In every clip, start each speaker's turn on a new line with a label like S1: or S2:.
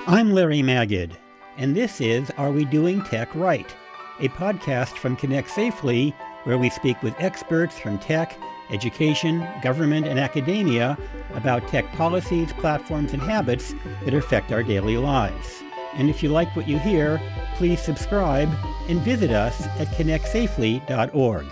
S1: I'm Larry Magid, and this is Are We Doing Tech Right? A podcast from Connect Safely, where we speak with experts from tech, education, government, and academia about tech policies, platforms, and habits that affect our daily lives. And if you like what you hear, please subscribe and visit us at ConnectSafely.org.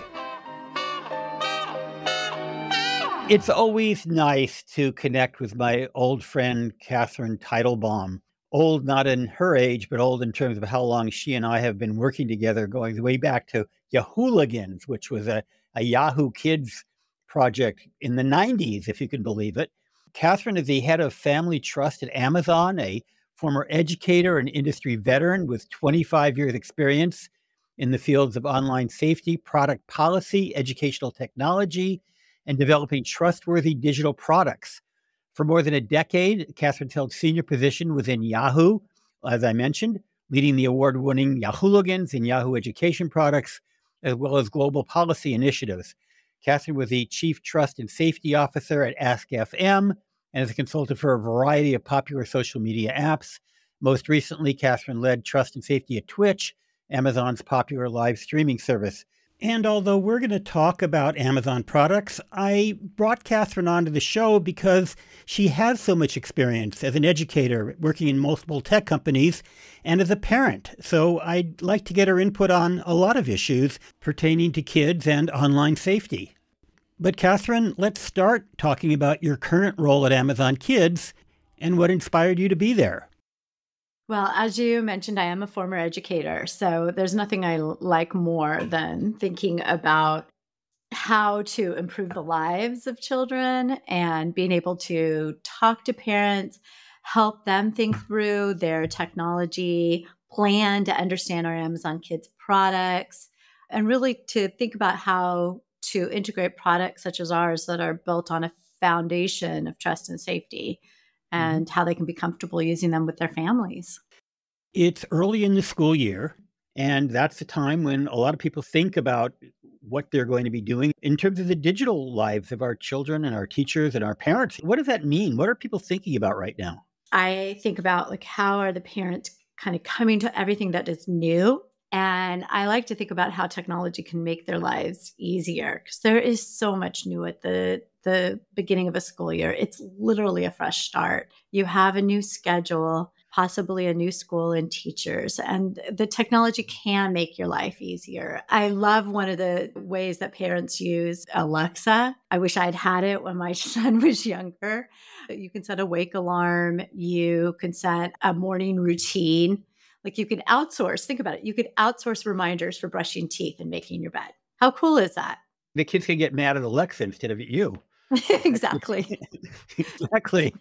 S1: It's always nice to connect with my old friend, Teitelbaum. Old not in her age, but old in terms of how long she and I have been working together, going way back to Yahooligans, which was a Yahoo Kids project in the 90s, if you can believe it. Catherine is the head of family trust at Amazon, a former educator and industry veteran with 25 years experience in the fields of online safety, product policy, educational technology, and developing trustworthy digital products. For more than a decade, Catherine held senior position within Yahoo, as I mentioned, leading the award-winning Yahooligans and Yahoo education products, as well as global policy initiatives. Catherine was the Chief Trust and Safety Officer at Ask.fm and is a consultant for a variety of popular social media apps. Most recently, Catherine led Trust and Safety at Twitch, Amazon's popular live streaming service. And although we're going to talk about Amazon products, I brought Catherine onto the show because she has so much experience as an educator working in multiple tech companies and as a parent. So I'd like to get her input on a lot of issues pertaining to kids and online safety. But Catherine, let's start talking about your current role at Amazon Kids and what inspired you to be there.
S2: Well, as you mentioned, I am a former educator, so there's nothing I like more than thinking about how to improve the lives of children and being able to talk to parents, help them think through their technology plan to understand our Amazon Kids products, and really to think about how to integrate products such as ours that are built on a foundation of trust and safety, and how they can be comfortable using them with their families.
S1: It's early in the school year, and that's the time when a lot of people think about what they're going to be doing in terms of the digital lives of our children and our teachers and our parents. What does that mean? What are people thinking about right now?
S2: I think about how are the parents kind of coming to everything that is new. And I like to think about how technology can make their lives easier because there is so much new at the beginning of a school year. It's literally a fresh start. You have a new schedule, possibly a new school and teachers, and the technology can make your life easier. I love one of the ways that parents use Alexa. I wish I'd had it when my son was younger. You can set a wake alarm. You can set a morning routine. You could outsource, think about it. You could outsource reminders for brushing teeth and making your bed. How cool is that?
S1: The kids can get mad at Alexa instead of at you.
S2: Exactly.
S1: Exactly.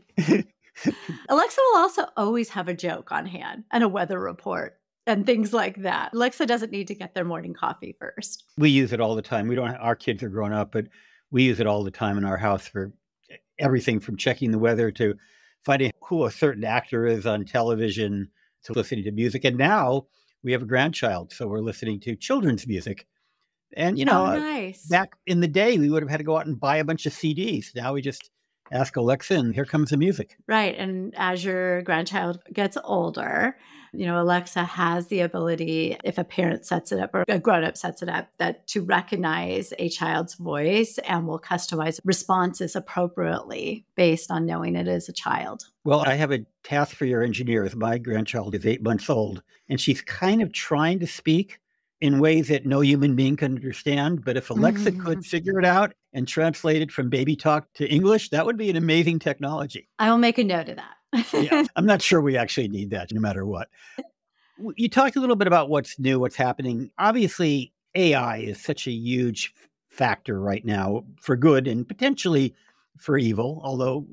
S2: Alexa will also always have a joke on hand and a weather report and things like that. Alexa doesn't need to get their morning coffee first.
S1: We use it all the time. Our kids are grown up, but we use it all the time in our house for everything from checking the weather to finding who a certain actor is on television to listening to music. And now we have a grandchild, so we're listening to children's music. And,
S2: nice.
S1: Back in the day, we would have had to go out and buy a bunch of CDs. Now we just ask Alexa and here comes the music.
S2: Right. And as your grandchild gets older, Alexa has the ability, if a parent sets it up or a grown-up sets it up, that to recognize a child's voice and will customize responses appropriately based on knowing it is a child.
S1: Well, I have a task for your engineers. My grandchild is 8 months old, and she's kind of trying to speak in ways that no human being can understand. But if Alexa could figure it out and translate it from baby talk to English, that would be an amazing technology.
S2: I will make a note of that.
S1: Yeah, I'm not sure we actually need that no matter what. You talked a little bit about what's new, what's happening. Obviously, AI is such a huge factor right now for good and potentially for evil, although,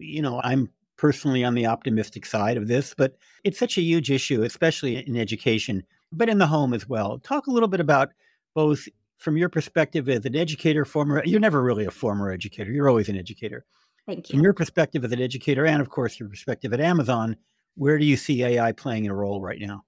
S1: I'm personally on the optimistic side of this, but it's such a huge issue, especially in education, but in the home as well. Talk a little bit about both from your perspective as an educator, you're never really a former educator, you're always an educator.
S2: Thank you.
S1: From your perspective as an educator and, of course, your perspective at Amazon, where do you see AI playing a role right now?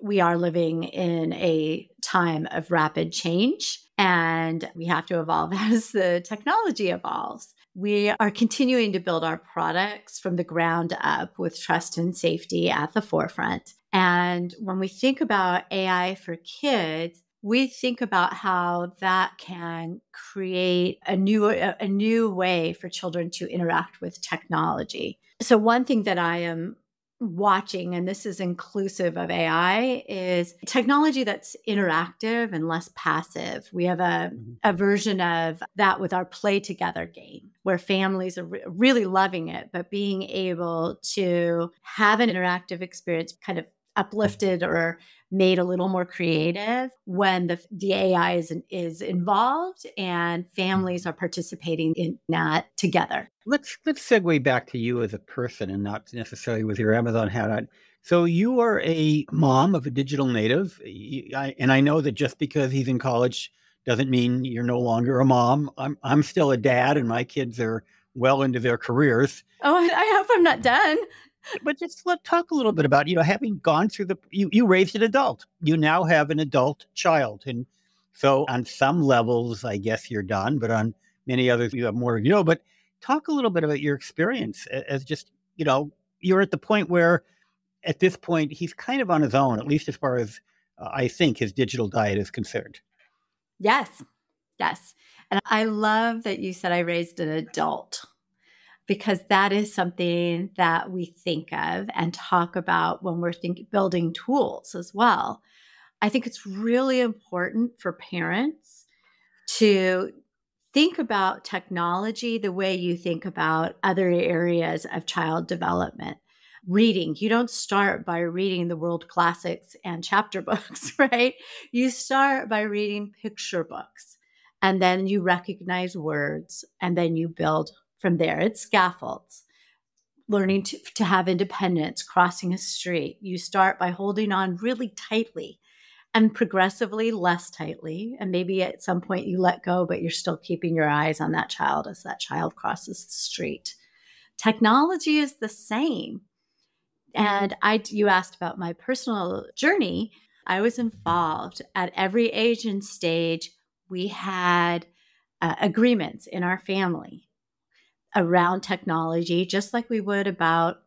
S2: We are living in a time of rapid change, and we have to evolve as the technology evolves. We are continuing to build our products from the ground up with trust and safety at the forefront. And when we think about AI for kids, we think about how that can create a new way for children to interact with technology. So one thing that I am watching, and this is inclusive of AI, is technology that's interactive and less passive. We have a version of that with our Play Together game, where families are really loving it, but being able to have an interactive experience kind of uplifted or made a little more creative when the AI is involved and families are participating in that together.
S1: Let's segue back to you as a person and not necessarily with your Amazon hat on. So you are a mom of a digital native, and I know that just because he's in college doesn't mean you're no longer a mom. I'm still a dad, and my kids are well into their careers.
S2: Oh, I hope I'm not done.
S1: But just let's talk a little bit about, having gone through you raised an adult. You now have an adult child. And so on some levels, I guess you're done, but on many others, you have more to go. But talk a little bit about your experience as just, you're at the point where at this point, he's kind of on his own, at least as far as I think his digital diet is concerned.
S2: Yes. Yes. And I love that you said I raised an adult, because that is something that we think of and talk about when we're building tools as well. I think it's really important for parents to think about technology the way you think about other areas of child development. Reading, you don't start by reading the world classics and chapter books, right? You start by reading picture books, and then you recognize words, and then you build from there. It's scaffolds. Learning to have independence, crossing a street. You start by holding on really tightly and progressively less tightly. And maybe at some point you let go, but you're still keeping your eyes on that child as that child crosses the street. Technology is the same. And you asked about my personal journey. I was involved at every age and stage. We had agreements in our family around technology, just like we would about,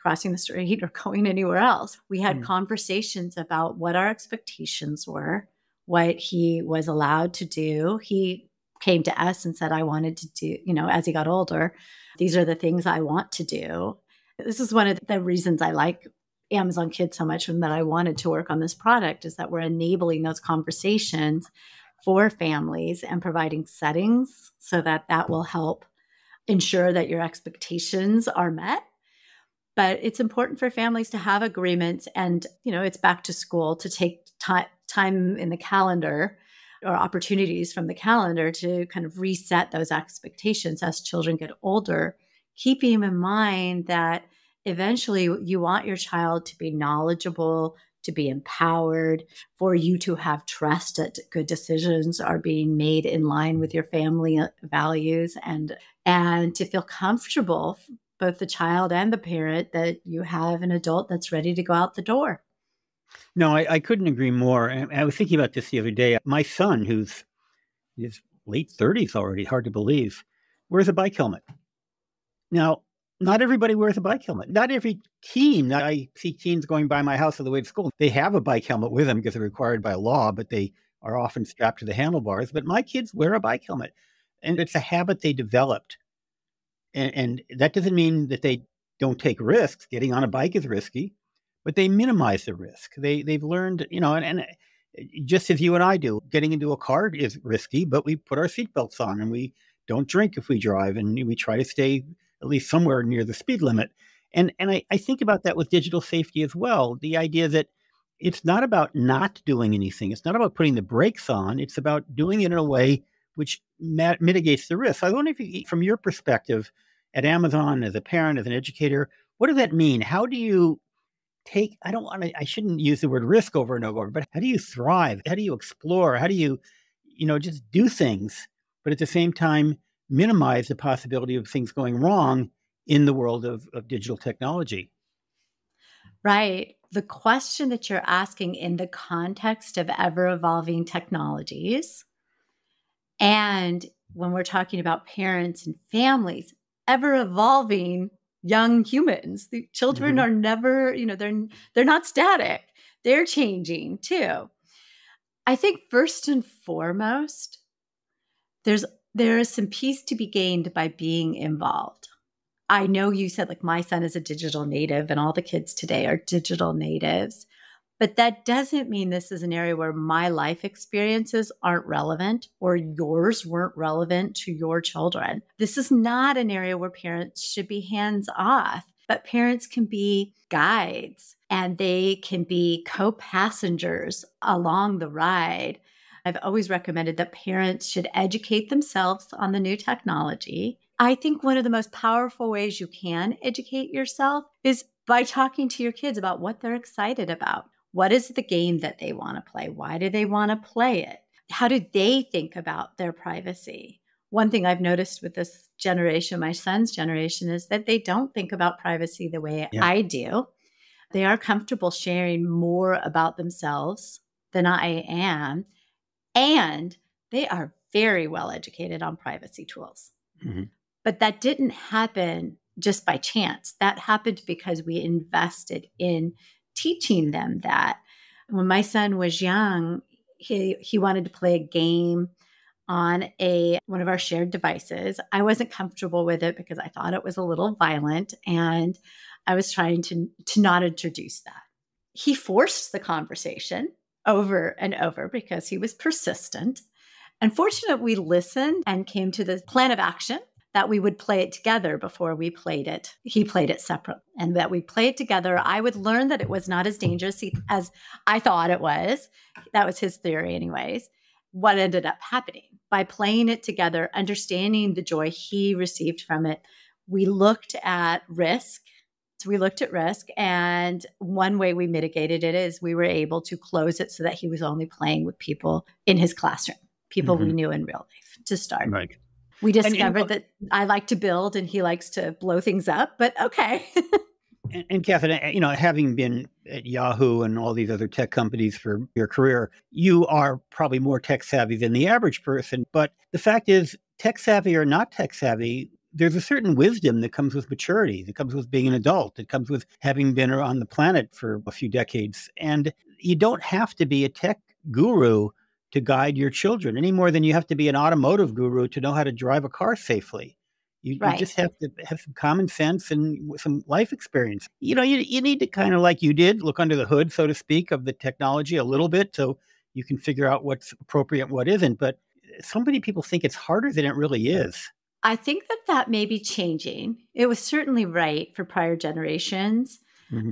S2: crossing the street or going anywhere else. We had conversations about what our expectations were, what he was allowed to do. He came to us and said, I wanted to do, as he got older, these are the things I want to do. This is one of the reasons I like Amazon Kids so much and that I wanted to work on this product, is that we're enabling those conversations for families and providing settings so that will help ensure that your expectations are met. But it's important for families to have agreements, and, it's back to school, to take time in the calendar or opportunities from the calendar to kind of reset those expectations as children get older, keeping in mind that eventually you want your child to be knowledgeable, to be empowered, for you to have trust that good decisions are being made in line with your family values, and to feel comfortable, both the child and the parent, that you have an adult that's ready to go out the door.
S1: No, I couldn't agree more. And I was thinking about this the other day. My son, who's in his late 30s already, hard to believe, wears a bike helmet. Now, not everybody wears a bike helmet. Not every teen. I see teens going by my house on the way to school. They have a bike helmet with them because they're required by law, but they are often strapped to the handlebars. But my kids wear a bike helmet, and it's a habit they developed. And that doesn't mean that they don't take risks. Getting on a bike is risky, but they minimize the risk. They've learned, and just as you and I do, getting into a car is risky, but we put our seatbelts on and we don't drink if we drive, and we try to stay at least somewhere near the speed limit. And I think about that with digital safety as well. The idea that it's not about not doing anything. It's not about putting the brakes on. It's about doing it in a way which mitigates the risk. I wonder if you, from your perspective at Amazon, as a parent, as an educator, what does that mean? How do you I shouldn't use the word risk over and over, but how do you thrive? How do you explore? How do you, just do things, but at the same time, minimize the possibility of things going wrong in the world of digital technology?
S2: Right. The question that you're asking in the context of ever evolving technologies and when we're talking about parents and families, ever evolving young humans. The children are never, they're not static. They're changing too. I think first and foremost, there is some peace to be gained by being involved. I know you said like my son is a digital native and all the kids today are digital natives, but that doesn't mean this is an area where my life experiences aren't relevant or yours weren't relevant to your children. This is not an area where parents should be hands off, but parents can be guides and they can be co-passengers along the ride. I've always recommended that parents should educate themselves on the new technology. I think one of the most powerful ways you can educate yourself is by talking to your kids about what they're excited about. What is the game that they want to play? Why do they want to play it? How do they think about their privacy? One thing I've noticed with this generation, my son's generation, is that they don't think about privacy the way I do. They are comfortable sharing more about themselves than I am. And they are very well educated on privacy tools. But that didn't happen just by chance. That happened because we invested in teaching them that. When my son was young, he wanted to play a game on one of our shared devices. I wasn't comfortable with it because I thought it was a little violent, and I was trying to not introduce that. He forced the conversation over and over because he was persistent. And fortunately, we listened and came to the plan of action that we would play it together before we played it. He played it separate, and that we play it together. I would learn that it was not as dangerous as I thought it was. That was his theory anyways. What ended up happening by playing it together, understanding the joy he received from it, we looked at risk. So we looked at risk, and one way we mitigated it is we were able to close it so that he was only playing with people in his classroom, people we knew in real life to start.
S1: Right.
S2: We discovered that I like to build and he likes to blow things up, but okay.
S1: And Catherine, having been at Yahoo and all these other tech companies for your career, you are probably more tech savvy than the average person. But the fact is, tech savvy or not tech savvy, there's a certain wisdom that comes with maturity, that comes with being an adult, that comes with having been on the planet for a few decades. And you don't have to be a tech guru to guide your children any more than you have to be an automotive guru to know how to drive a car safely. You just have to have some common sense and some life experience. You need to kind of, like you did, look under the hood, so to speak, of the technology a little bit so you can figure out what's appropriate and what isn't. But so many people think it's harder than it really is.
S2: I think that may be changing. It was certainly right for prior generations.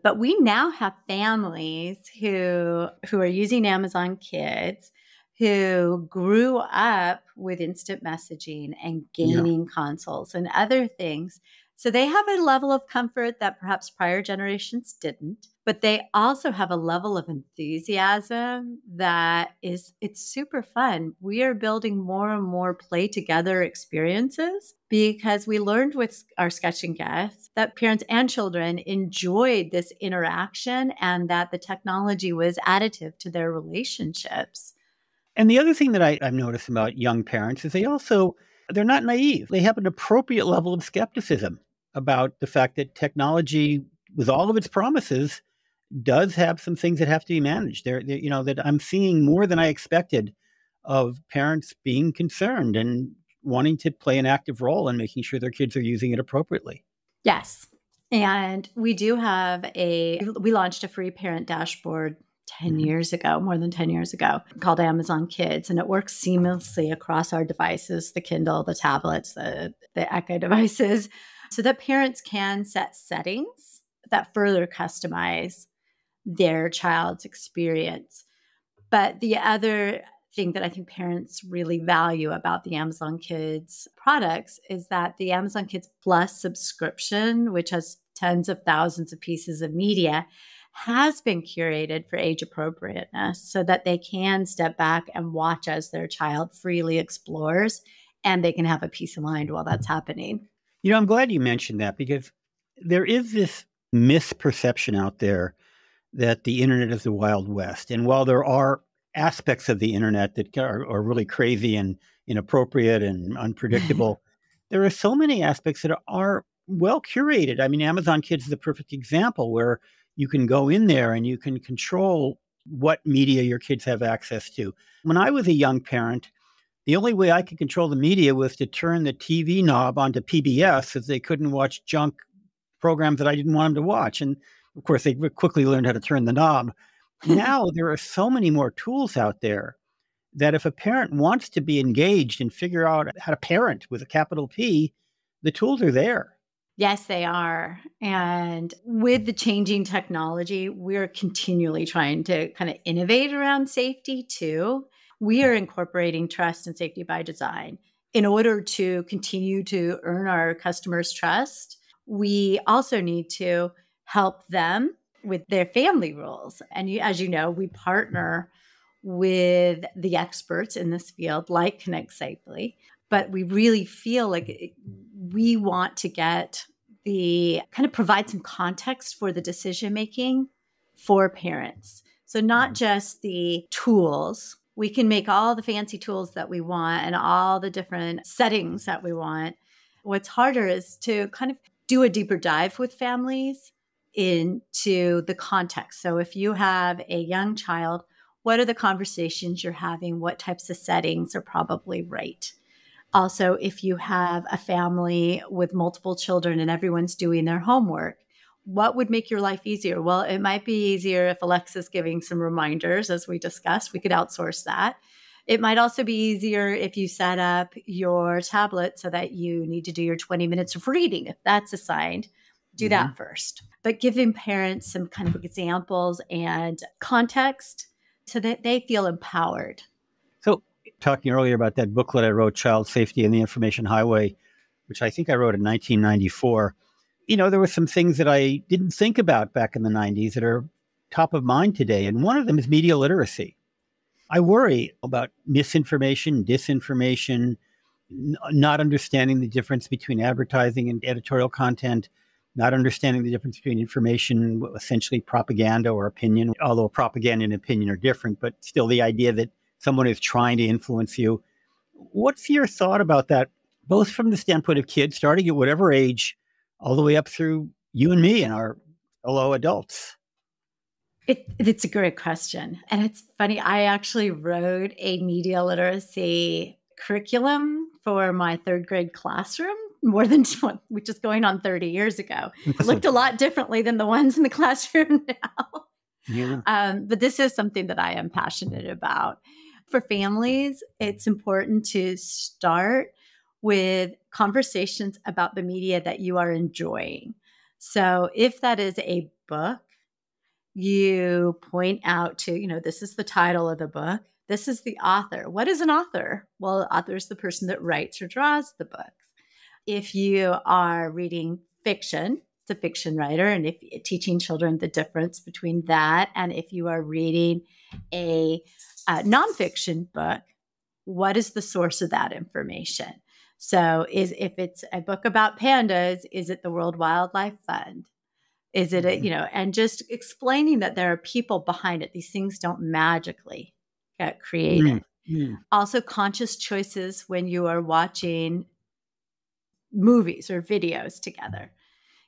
S2: But we now have families who are using Amazon Kids, who grew up with instant messaging and gaming consoles and other things. So they have a level of comfort that perhaps prior generations didn't, but they also have a level of enthusiasm that it's super fun. We are building more and more play together experiences because we learned with our sketching guests that parents and children enjoyed this interaction and that the technology was additive to their relationships.
S1: And the other thing that I've noticed about young parents is they're not naive. They have an appropriate level of skepticism about the fact that technology, with all of its promises, does have some things that have to be managed. That I'm seeing more than I expected of parents being concerned and wanting to play an active role in making sure their kids are using it appropriately.
S2: Yes. And we launched a free parent dashboard 10 years ago, more than 10 years ago, called Amazon Kids. And it works seamlessly across our devices, the Kindle, the tablets, the Echo devices, so that parents can set settings that further customize their child's experience. But the other thing that I think parents really value about the Amazon Kids products is that the Amazon Kids Plus subscription, which has tens of thousands of pieces of media, has been curated for age appropriateness so that they can step back and watch as their child freely explores, and they can have a peace of mind while that's happening.
S1: I'm glad you mentioned that because there is this misperception out there that the internet is the Wild West. And while there are aspects of the internet that are really crazy and inappropriate and unpredictable. There are so many aspects that are well curated. I mean, Amazon Kids is a perfect example where you can go in there and you can control what media your kids have access to. When I was a young parent, the only way I could control the media was to turn the TV knob onto PBS so they couldn't watch junk programs that I didn't want them to watch. And of course, they quickly learned how to turn the knob. Now there are so many more tools out there that if a parent wants to be engaged and figure out how to parent with a capital P, the tools are there.
S2: Yes, they are. And with the changing technology, we're continually trying to kind of innovate around safety too. We are incorporating trust and safety by design in order to continue to earn our customers' trust. We also need to help them with their family rules. And as you know, we partner with the experts in this field, like Connect Safely. But we really feel like we want to get the kind of provide some context for the decision making for parents. So, not just the tools. We can make all the fancy tools that we want and all the different settings that we want. What's harder is to kind of do a deeper dive with families into the context. So, if you have a young child, what are the conversations you're having? What types of settings are probably right? Also, if you have a family with multiple children and everyone's doing their homework, what would make your life easier? Well, it might be easier if Alexa's giving some reminders, as we discussed. We could outsource that. It might also be easier if you set up your tablet so that you need to do your 20 minutes of reading. If that's assigned, do that first. But giving parents some kind of examples and context so that they feel empowered.
S1: So, talking earlier about that booklet I wrote, Child Safety and the Information Highway, which I think I wrote in 1994, there were some things that I didn't think about back in the 90s that are top of mind today. And one of them is media literacy. I worry about misinformation, disinformation, not understanding the difference between advertising and editorial content, not understanding the difference between information, essentially propaganda or opinion, although propaganda and opinion are different, but still the idea that someone is trying to influence you. What's your thought about that, both from the standpoint of kids starting at whatever age, all the way up through you and me and our fellow adults?
S2: It's a great question. And it's funny, I actually wrote a media literacy curriculum for my third grade classroom which is going on 30 years ago. It looked a lot differently than the ones in the classroom now.
S1: Yeah.
S2: But this is something that I am passionate about. For families, it's important to start with conversations about the media that you are enjoying. So if that is a book, you point out to, this is the title of the book. This is the author. What is an author? Well, the author is the person that writes or draws the book. If you are reading fiction, it's a fiction writer. And if teaching children the difference between that, and if you are reading a nonfiction book, what is the source of that information? So if it's a book about pandas, is it the World Wildlife Fund? Is it, and just explaining that there are people behind it. These things don't magically get created. Also, conscious choices when you are watching movies or videos together.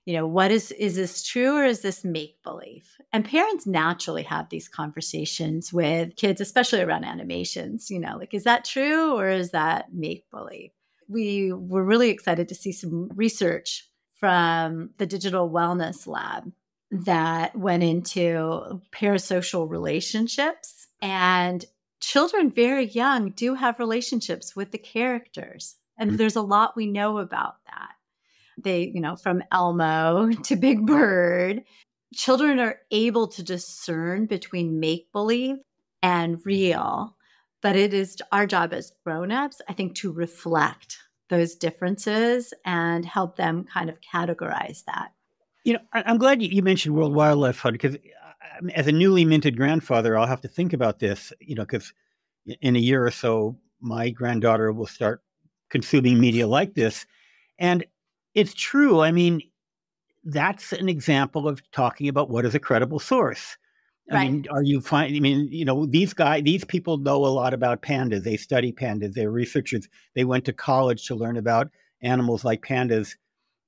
S2: Is this true or is this make-believe? And parents naturally have these conversations with kids, especially around animations, is that true or is that make-believe? We were really excited to see some research from the Digital Wellness Lab that went into parasocial relationships. And children very young do have relationships with the characters. And there's a lot we know about that. They, from Elmo to Big Bird, children are able to discern between make-believe and real. But it is our job as grown-ups, I think, to reflect those differences and help them kind of categorize that.
S1: I'm glad you mentioned World Wildlife Fund, because as a newly minted grandfather, I'll have to think about this, because in a year or so, my granddaughter will start consuming media like this. And it's true. I mean, that's an example of talking about what is a credible source. I
S2: Right.
S1: mean, are you fine? I mean, these people know a lot about pandas. They study pandas. They're researchers. They went to college to learn about animals like pandas.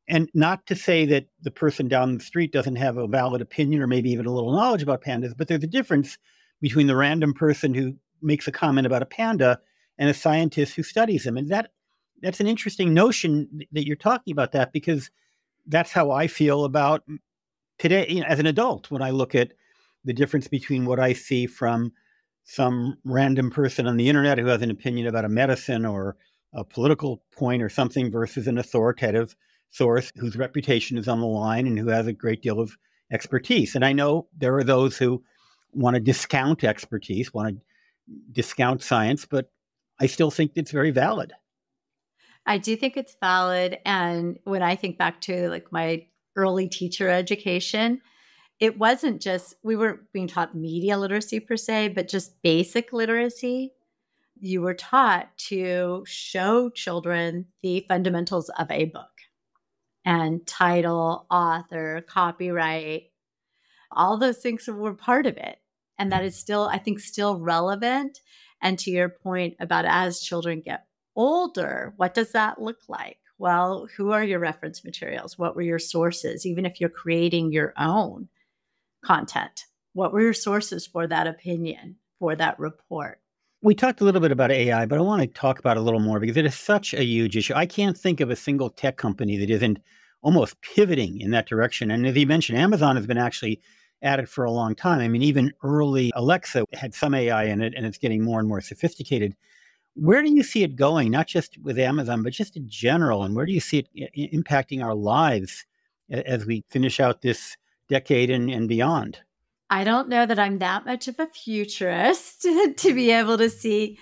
S1: And not to say that the person down the street doesn't have a valid opinion or maybe even a little knowledge about pandas, but there's a difference between the random person who makes a comment about a panda and a scientist who studies them. And that's an interesting notion that you're talking about that, because that's how I feel about today, as an adult, when I look at the difference between what I see from some random person on the internet who has an opinion about a medicine or a political point or something versus an authoritative source whose reputation is on the line and who has a great deal of expertise. And I know there are those who want to discount expertise, want to discount science, but I still think it's very valid.
S2: I do think it's valid. And when I think back to like my early teacher education, it wasn't just, we weren't being taught media literacy per se, but just basic literacy. You were taught to show children the fundamentals of a book and title, author, copyright, all those things were part of it. And that is still, I think, still relevant. And to your point about as children get older, what does that look like? Well, who are your reference materials? What were your sources? Even if you're creating your own content, what were your sources for that opinion, for that report?
S1: We talked a little bit about AI, but I want to talk about it a little more because it is such a huge issue. I can't think of a single tech company that isn't almost pivoting in that direction. And as you mentioned, Amazon has been actually at it for a long time. I mean, even early Alexa had some AI in it, and it's getting more and more sophisticated. Where do you see it going, not just with Amazon, but just in general? And where do you see it impacting our lives as we finish out this decade and beyond?
S2: I don't know that I'm that much of a futurist to be able to see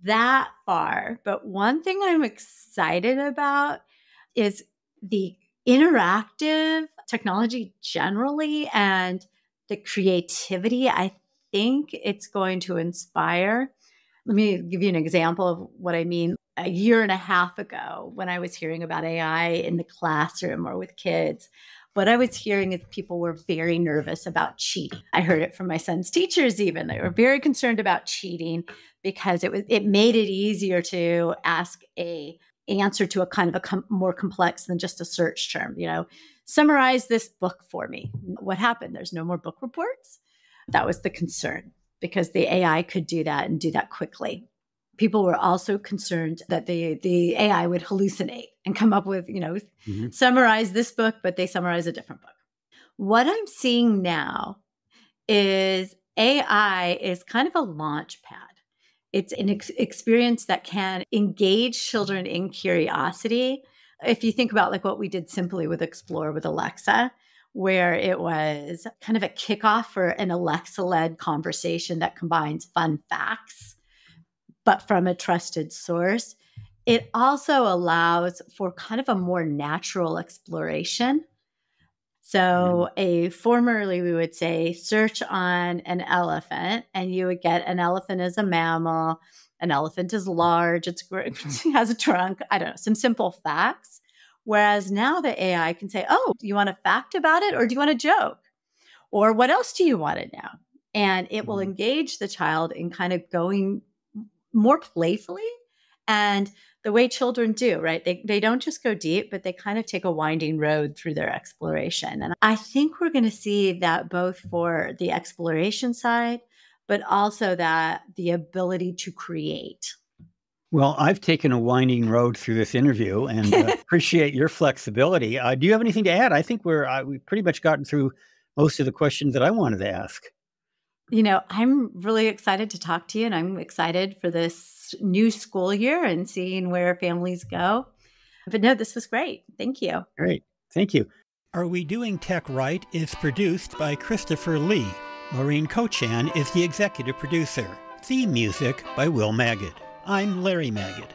S2: that far. But one thing I'm excited about is the interactive technology generally and the creativity. I think it's going to inspire. Let me give you an example of what I mean. A year and a half ago, when I was hearing about AI in the classroom or with kids, what I was hearing is people were very nervous about cheating. I heard it from my son's teachers even. They were very concerned about cheating because it made it easier to ask a answer to a kind of more complex than just a search term. Summarize this book for me. What happened? There's no more book reports. That was the concern because the AI could do that and do that quickly. People were also concerned that the AI would hallucinate and come up with, summarize this book, but they summarize a different book. What I'm seeing now is AI is kind of a launch pad. It's an experience that can engage children in curiosity. If you think about like what we did simply with Explore with Alexa, where it was kind of a kickoff for an Alexa-led conversation that combines fun facts but from a trusted source. It also allows for kind of a more natural exploration. So formerly we would say search on an elephant and you would get an elephant is a mammal. An elephant is large. It has a trunk. I don't know, some simple facts. Whereas now the AI can say, oh, do you want a fact about it or do you want a joke? Or what else do you want to know? And it will engage the child in kind of going more playfully and the way children do, right? They don't just go deep, but they kind of take a winding road through their exploration. And I think we're going to see that both for the exploration side, but also that the ability to create.
S1: Well, I've taken a winding road through this interview and appreciate your flexibility. Do you have anything to add? I think we've pretty much gotten through most of the questions that I wanted to ask.
S2: I'm really excited to talk to you, and I'm excited for this new school year and seeing where families go. But no, this was great. Thank you.
S1: Great. Thank you. Are We Doing Tech Right is produced by Christopher Lee. Maureen Cochan is the executive producer. Theme music by Will Maggid. I'm Larry Maggid.